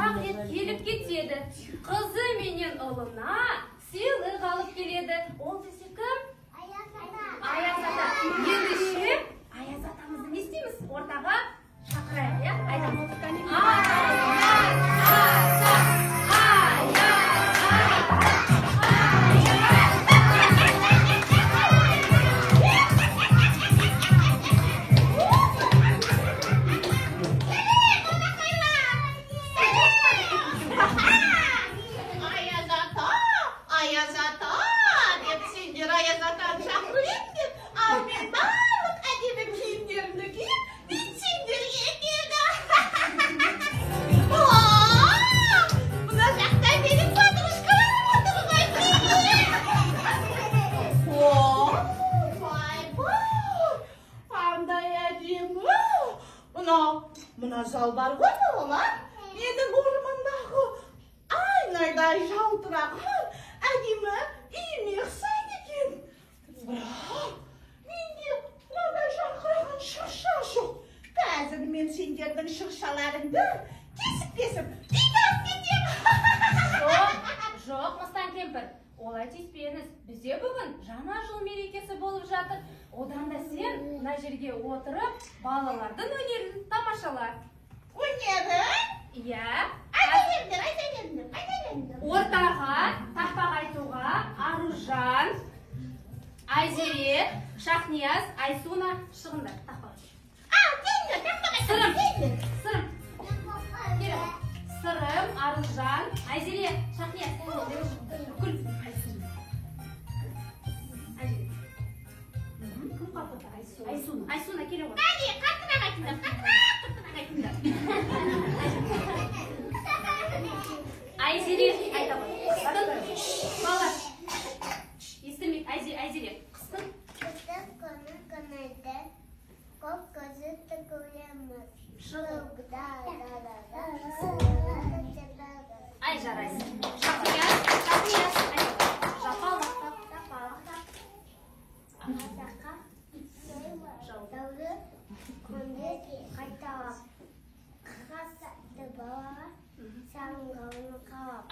бірақ рет келіп кетеді. Қызы менен ұлына сыйлық алып келеді. Ол десе кім? Аяз ата. Ендеше Аяз атамызды не істейміз? Ортаға шақырайық, иә? Айтамыз. Mına zal var mı oğlan? Yedi burmanдағы aynarday жалтыраған әдемі үйіне ұқсайды екен. Бірақ менде мынадай жарқыраған шырша жоқ. Қазір мен сендердің шыршаларыңды кесіп үйге алып кетемін. Жоқ, Мыстан кемпір. Олай тиіспеңіз. Бізде бүгін жаңа жыл мерекесі болып жатыр. Одан да сен мына жерге отырып, балалардың өнерін тамашала. Өнерін? Иә. Айта беріңдер. Ортаға, тақпақ айтуға, Аружан, Айзере, Шахнияз, Айсуна шығыңдар. Тақпақ. Сырым. Сырым, Аружан, Айзере, Шахнияз. Күл. Айсуна келе ғой. Қаттырақ айтыңдар. Айзере айта ғой. Бала. Естімейді. Айзере. Қыстың. Көп көзітті көреміз. Ай, жарайсың. Шахнияз. Жапалақтап. Жауды көмде қайталап қасатты балаға саңғауыны қалап.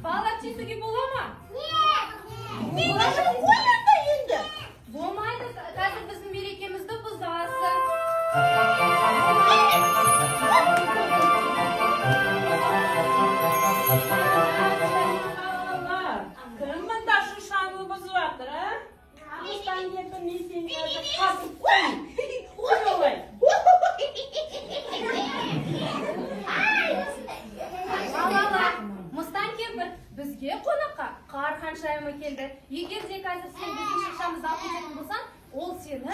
Балалар тиісуге бола ма? Болмайды. Қазір біздің мерекемізді бұзасың. Кім мұнда шыршаны бұзып жатыр, а? Мыстан кемпір не сен қазір қатып қой. Ой, олай. Балалар, Мыстан кемпір бізге қонаққа Қархан шайымы келді. Егер де қазір сен біздің шыршамызды алып кететін болсаң, ол сені